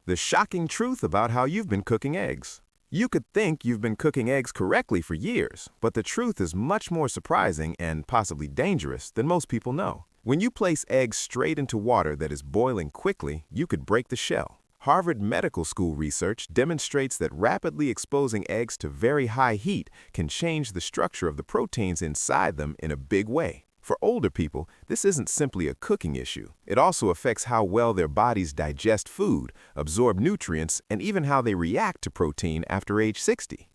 The shocking truth about how you've been cooking eggs. You could think you've been cooking eggs correctly for years, but the truth is much more surprising and possibly dangerous than most people know. When you place eggs straight into water that is boiling quickly, you could break the shell. Harvard Medical School research demonstrates that rapidly exposing eggs to very high heat can change the structure of the proteins inside them in a big way. For older people, this isn't simply a cooking issue. It also affects how well their bodies digest food, absorb nutrients, and even how they react to protein after age 60.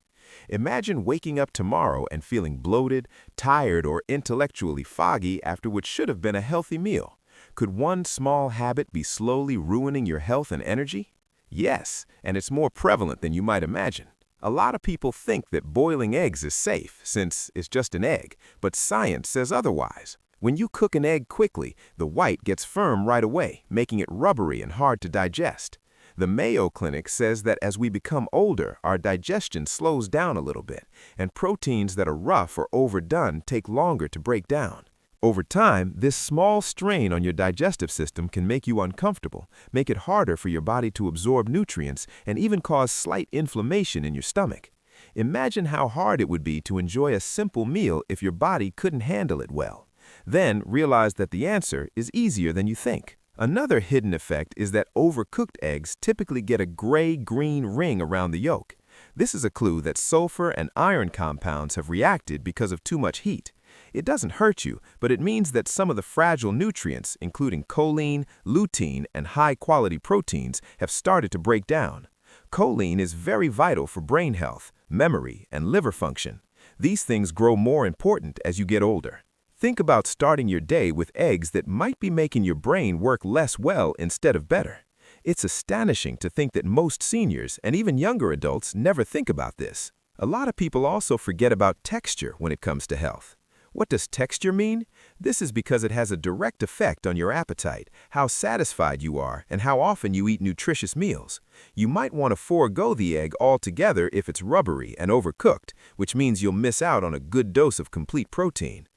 Imagine waking up tomorrow and feeling bloated, tired, or intellectually foggy after what should have been a healthy meal. Could one small habit be slowly ruining your health and energy? Yes, and it's more prevalent than you might imagine. A lot of people think that boiling eggs is safe, since it's just an egg, but science says otherwise. When you cook an egg quickly, the white gets firm right away, making it rubbery and hard to digest. The Mayo Clinic says that as we become older, our digestion slows down a little bit, and proteins that are rough or overdone take longer to break down. Over time, this small strain on your digestive system can make you uncomfortable, make it harder for your body to absorb nutrients, and even cause slight inflammation in your stomach. Imagine how hard it would be to enjoy a simple meal if your body couldn't handle it well. Then realize that the answer is easier than you think. Another hidden effect is that overcooked eggs typically get a gray-green ring around the yolk. This is a clue that sulfur and iron compounds have reacted because of too much heat. It doesn't hurt you, but it means that some of the fragile nutrients, including choline, lutein, and high-quality proteins, have started to break down. Choline is very vital for brain health, memory, and liver function. These things grow more important as you get older. Think about starting your day with eggs that might be making your brain work less well instead of better. It's astonishing to think that most seniors and even younger adults never think about this. A lot of people also forget about texture when it comes to health. What does texture mean? This is because it has a direct effect on your appetite, how satisfied you are, and how often you eat nutritious meals. You might want to forego the egg altogether if it's rubbery and overcooked, which means you'll miss out on a good dose of complete protein.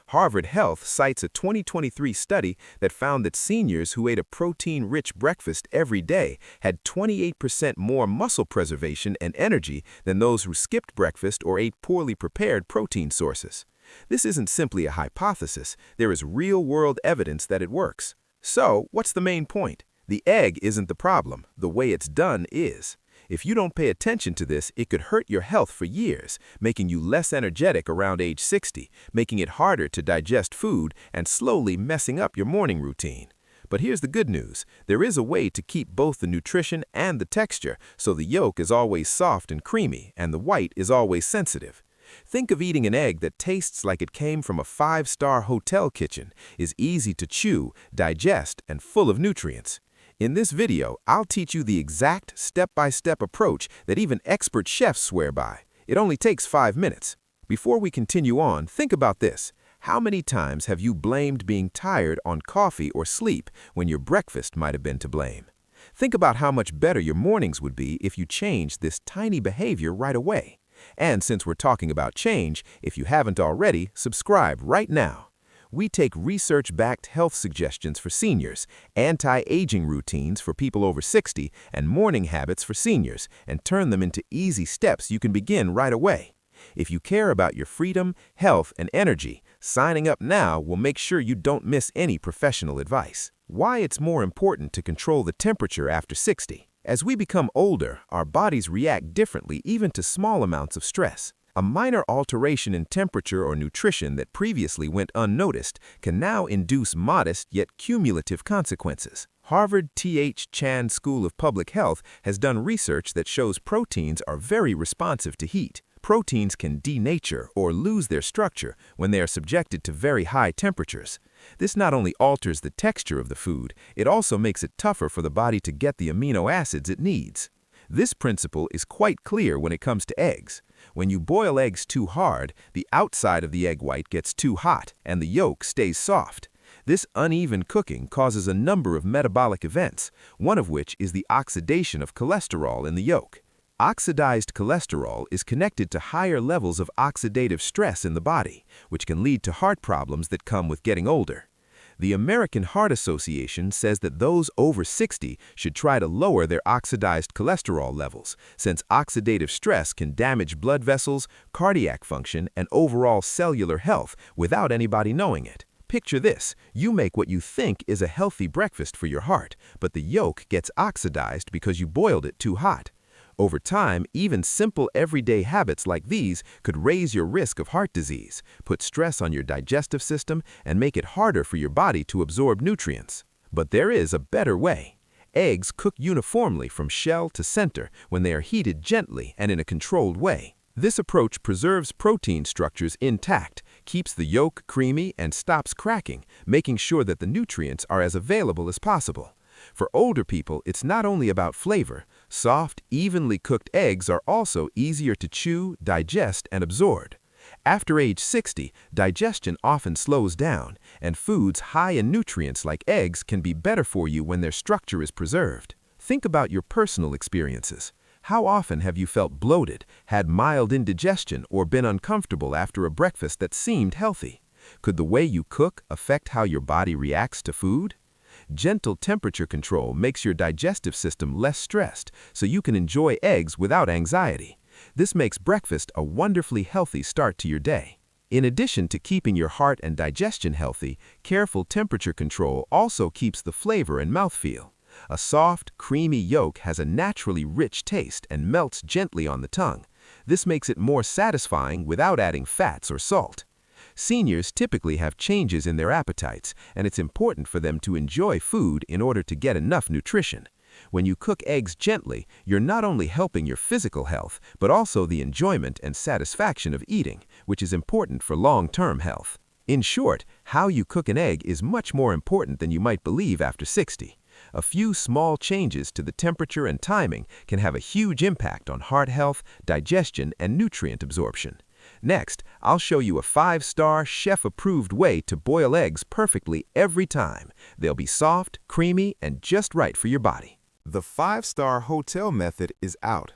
Harvard Health cites a 2023 study that found that seniors who ate a protein-rich breakfast every day had 28% more muscle preservation and energy than those who skipped breakfast or ate poorly prepared protein sources. This isn't simply a hypothesis. There is real-world evidence that it works. So, what's the main point? The egg isn't the problem. The way it's done is. If you don't pay attention to this, it could hurt your health for years, making you less energetic around age 60, making it harder to digest food, and slowly messing up your morning routine. But here's the good news. There is a way to keep both the nutrition and the texture, so the yolk is always soft and creamy, and the white is always sensitive. Think of eating an egg that tastes like it came from a 5-star hotel kitchen, is easy to chew, digest, and full of nutrients. In this video, I'll teach you the exact step-by-step approach that even expert chefs swear by. It only takes 5 minutes. Before we continue on, think about this. How many times have you blamed being tired on coffee or sleep when your breakfast might have been to blame? Think about how much better your mornings would be if you changed this tiny behavior right away. And since we're talking about change, if you haven't already, subscribe right now. We take research-backed health suggestions for seniors, anti-aging routines for people over 60, and morning habits for seniors, and turn them into easy steps you can begin right away. If you care about your freedom, health, and energy, signing up now will make sure you don't miss any professional advice. Why it's more important to control the temperature after 60. As we become older, our bodies react differently even to small amounts of stress. A minor alteration in temperature or nutrition that previously went unnoticed can now induce modest yet cumulative consequences. Harvard T.H. Chan School of Public Health has done research that shows proteins are very responsive to heat. Proteins can denature or lose their structure when they are subjected to very high temperatures. This not only alters the texture of the food, it also makes it tougher for the body to get the amino acids it needs. This principle is quite clear when it comes to eggs. When you boil eggs too hard, the outside of the egg white gets too hot and the yolk stays soft. This uneven cooking causes a number of metabolic events, one of which is the oxidation of cholesterol in the yolk. Oxidized cholesterol is connected to higher levels of oxidative stress in the body, which can lead to heart problems that come with getting older. The American Heart Association says that those over 60 should try to lower their oxidized cholesterol levels, since oxidative stress can damage blood vessels, cardiac function, and overall cellular health without anybody knowing it. Picture this: you make what you think is a healthy breakfast for your heart, but the yolk gets oxidized because you boiled it too hot. Over time, even simple everyday habits like these could raise your risk of heart disease, put stress on your digestive system, and make it harder for your body to absorb nutrients. But there is a better way. Eggs cook uniformly from shell to center when they are heated gently and in a controlled way. This approach preserves protein structures intact, keeps the yolk creamy, and stops cracking, making sure that the nutrients are as available as possible. For older people, it's not only about flavor. Soft, evenly cooked eggs are also easier to chew, digest, and absorb. After age 60, digestion often slows down, and foods high in nutrients like eggs can be better for you when their structure is preserved. Think about your personal experiences. How often have you felt bloated, had mild indigestion, or been uncomfortable after a breakfast that seemed healthy? Could the way you cook affect how your body reacts to food? Gentle temperature control makes your digestive system less stressed, so you can enjoy eggs without anxiety. This makes breakfast a wonderfully healthy start to your day. In addition to keeping your heart and digestion healthy, careful temperature control also keeps the flavor and mouthfeel. A soft, creamy yolk has a naturally rich taste and melts gently on the tongue. This makes it more satisfying without adding fats or salt. Seniors typically have changes in their appetites, and it's important for them to enjoy food in order to get enough nutrition. When you cook eggs gently, you're not only helping your physical health, but also the enjoyment and satisfaction of eating, which is important for long-term health. In short, how you cook an egg is much more important than you might believe after 60. A few small changes to the temperature and timing can have a huge impact on heart health, digestion, and nutrient absorption. Next, I'll show you a 5-star, chef-approved way to boil eggs perfectly every time. They'll be soft, creamy, and just right for your body. The 5-star hotel method is out.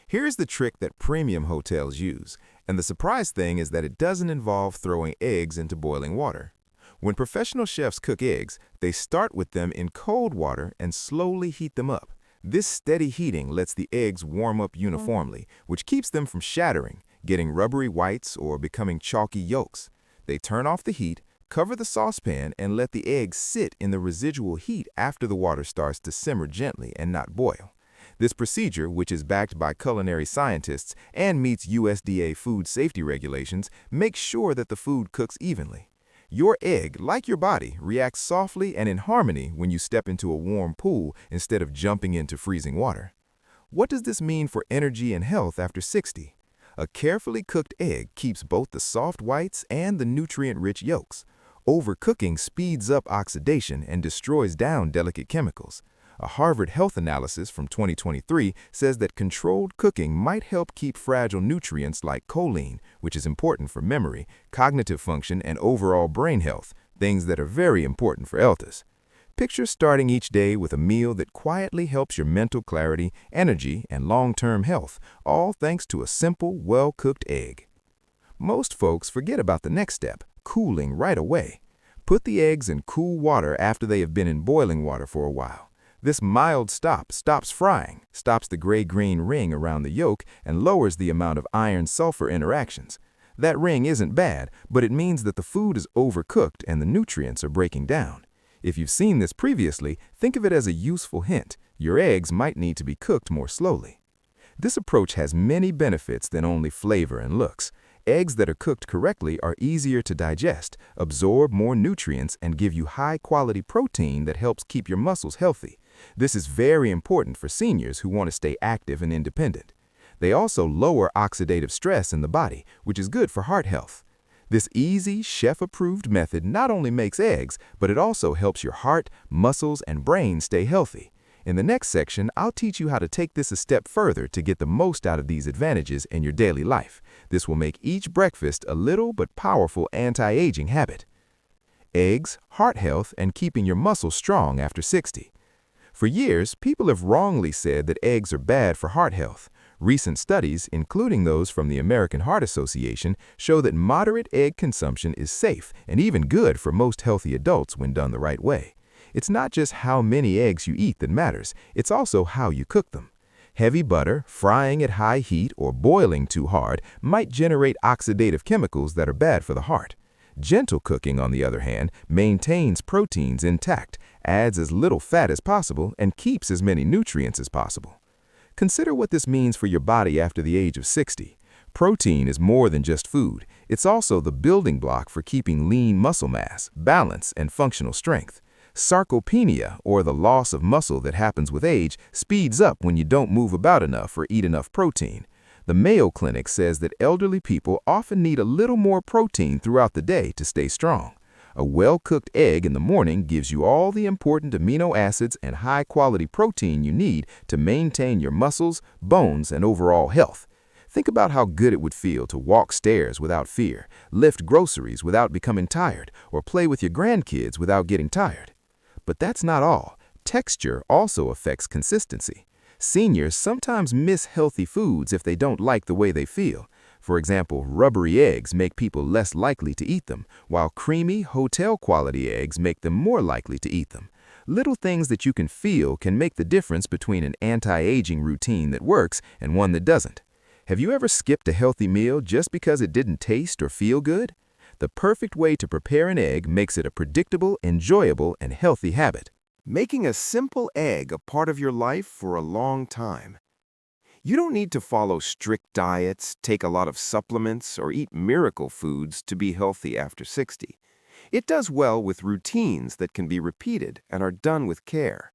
Here's the trick that premium hotels use, and the surprise thing is that it doesn't involve throwing eggs into boiling water. When professional chefs cook eggs, they start with them in cold water and slowly heat them up. This steady heating lets the eggs warm up uniformly, which keeps them from shattering, getting rubbery whites, or becoming chalky yolks. They turn off the heat, cover the saucepan, and let the eggs sit in the residual heat after the water starts to simmer gently and not boil. This procedure, which is backed by culinary scientists and meets USDA food safety regulations, makes sure that the food cooks evenly. Your egg, like your body, reacts softly and in harmony when you step into a warm pool instead of jumping into freezing water. What does this mean for energy and health after 60? A carefully cooked egg keeps both the soft whites and the nutrient-rich yolks. Overcooking speeds up oxidation and destroys down delicate chemicals. A Harvard Health analysis from 2023 says that controlled cooking might help keep fragile nutrients like choline, which is important for memory, cognitive function, and overall brain health, things that are very important for elders. Picture starting each day with a meal that quietly helps your mental clarity, energy, and long-term health, all thanks to a simple, well-cooked egg. Most folks forget about the next step, cooling right away. Put the eggs in cool water after they have been in boiling water for a while. This mild stop stops frying, stops the gray-green ring around the yolk, and lowers the amount of iron-sulfur interactions. That ring isn't bad, but it means that the food is overcooked and the nutrients are breaking down. If you've seen this previously, think of it as a useful hint. Your eggs might need to be cooked more slowly. This approach has many benefits than only flavor and looks. Eggs that are cooked correctly are easier to digest, absorb more nutrients, and give you high-quality protein that helps keep your muscles healthy. This is very important for seniors who want to stay active and independent. They also lower oxidative stress in the body, which is good for heart health. This easy, chef-approved method not only makes eggs, but it also helps your heart, muscles, and brain stay healthy. In the next section, I'll teach you how to take this a step further to get the most out of these advantages in your daily life. This will make each breakfast a little but powerful anti-aging habit. Eggs, heart health, and keeping your muscles strong after 60. For years, people have wrongly said that eggs are bad for heart health. Recent studies, including those from the American Heart Association, show that moderate egg consumption is safe and even good for most healthy adults when done the right way. It's not just how many eggs you eat that matters, it's also how you cook them. Heavy butter, frying at high heat, or boiling too hard might generate oxidative chemicals that are bad for the heart. Gentle cooking, on the other hand, maintains proteins intact, adds as little fat as possible, and keeps as many nutrients as possible. Consider what this means for your body after the age of 60. Protein is more than just food. It's also the building block for keeping lean muscle mass, balance, and functional strength. Sarcopenia, or the loss of muscle that happens with age, speeds up when you don't move about enough or eat enough protein. The Mayo Clinic says that elderly people often need a little more protein throughout the day to stay strong. A well-cooked egg in the morning gives you all the important amino acids and high-quality protein you need to maintain your muscles, bones, and overall health. Think about how good it would feel to walk stairs without fear, lift groceries without becoming tired, or play with your grandkids without getting tired. But that's not all. Texture also affects consistency. Seniors sometimes miss healthy foods if they don't like the way they feel. For example, rubbery eggs make people less likely to eat them, while creamy, hotel-quality eggs make them more likely to eat them. Little things that you can feel can make the difference between an anti-aging routine that works and one that doesn't. Have you ever skipped a healthy meal just because it didn't taste or feel good? The perfect way to prepare an egg makes it a predictable, enjoyable, and healthy habit. Making a simple egg a part of your life for a long time. You don't need to follow strict diets, take a lot of supplements, or eat miracle foods to be healthy after 60. It does well with routines that can be repeated and are done with care.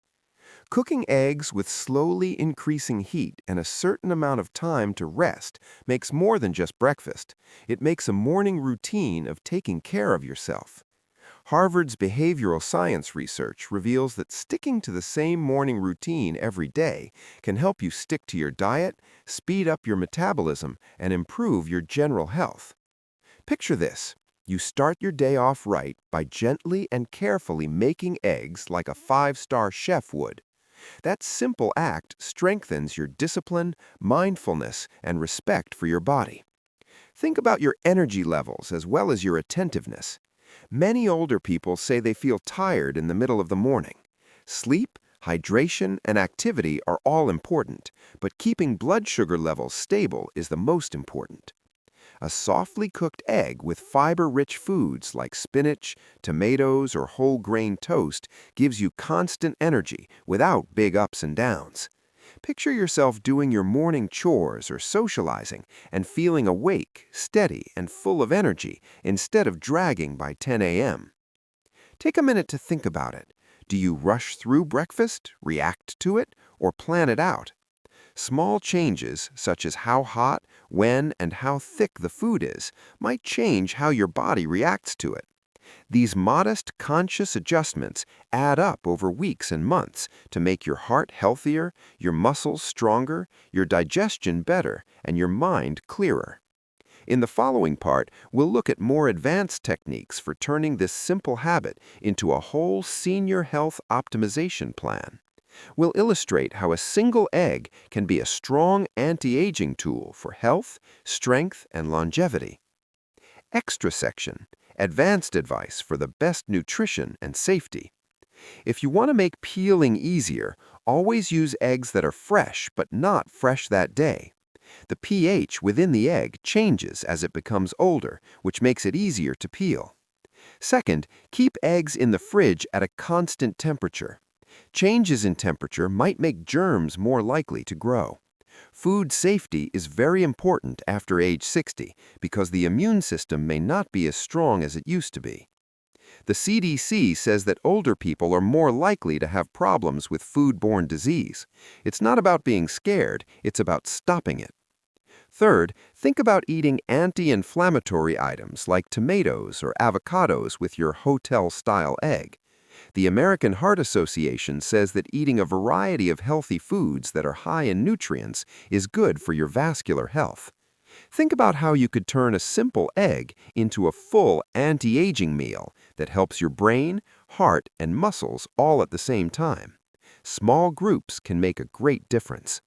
Cooking eggs with slowly increasing heat and a certain amount of time to rest makes more than just breakfast. It makes a morning routine of taking care of yourself. Harvard's behavioral science research reveals that sticking to the same morning routine every day can help you stick to your diet, speed up your metabolism, and improve your general health. Picture this. You start your day off right by gently and carefully making eggs like a five-star chef would. That simple act strengthens your discipline, mindfulness, and respect for your body. Think about your energy levels as well as your attentiveness. Many older people say they feel tired in the middle of the morning. Sleep, hydration, and activity are all important, but keeping blood sugar levels stable is the most important. A softly cooked egg with fiber-rich foods like spinach, tomatoes, or whole grain toast gives you constant energy without big ups and downs. Picture yourself doing your morning chores or socializing and feeling awake, steady, and full of energy instead of dragging by 10 a.m. Take a minute to think about it. Do you rush through breakfast, react to it, or plan it out? Small changes, such as how hot, when, and how thick the food is, might change how your body reacts to it. These modest, conscious adjustments add up over weeks and months to make your heart healthier, your muscles stronger, your digestion better, and your mind clearer. In the following part, we'll look at more advanced techniques for turning this simple habit into a whole senior health optimization plan. We'll illustrate how a single egg can be a strong anti-aging tool for health, strength, and longevity. Extra section. Advanced advice for the best nutrition and safety. If you want to make peeling easier, always use eggs that are fresh but not fresh that day. The pH within the egg changes as it becomes older, which makes it easier to peel. Second, keep eggs in the fridge at a constant temperature. Changes in temperature might make germs more likely to grow. Food safety is very important after age 60 because the immune system may not be as strong as it used to be. The CDC says that older people are more likely to have problems with foodborne disease. It's not about being scared, it's about stopping it. Third, think about eating anti-inflammatory items like tomatoes or avocados with your hotel-style egg. The American Heart Association says that eating a variety of healthy foods that are high in nutrients is good for your vascular health. Think about how you could turn a simple egg into a full anti-aging meal that helps your brain, heart, and muscles all at the same time. Small groups can make a great difference.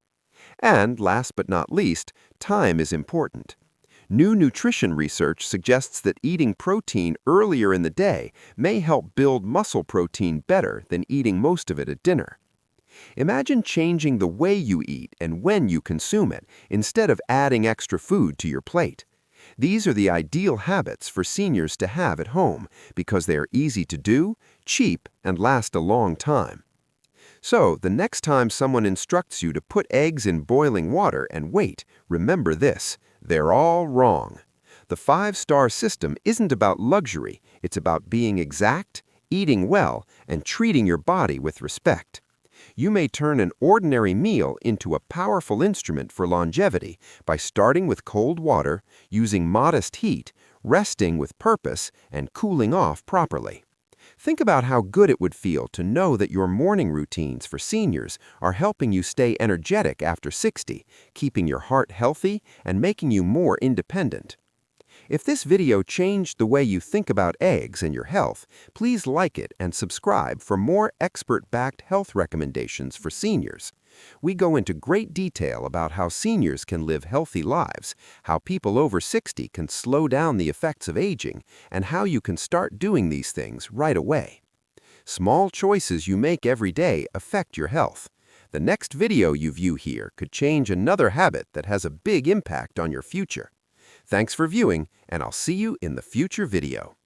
And last but not least, time is important. New nutrition research suggests that eating protein earlier in the day may help build muscle protein better than eating most of it at dinner. Imagine changing the way you eat and when you consume it, instead of adding extra food to your plate. These are the ideal habits for seniors to have at home because they are easy to do, cheap, and last a long time. So, the next time someone instructs you to put eggs in boiling water and wait, remember this: they're all wrong. The 5-star system isn't about luxury, it's about being exact, eating well, and treating your body with respect. You may turn an ordinary meal into a powerful instrument for longevity by starting with cold water, using modest heat, resting with purpose, and cooling off properly. Think about how good it would feel to know that your morning routines for seniors are helping you stay energetic after 60, keeping your heart healthy, and making you more independent. If this video changed the way you think about eggs and your health, please like it and subscribe for more expert-backed health recommendations for seniors. We go into great detail about how seniors can live healthy lives, how people over 60 can slow down the effects of aging, and how you can start doing these things right away. Small choices you make every day affect your health. The next video you view here could change another habit that has a big impact on your future. Thanks for viewing, and I'll see you in the future video.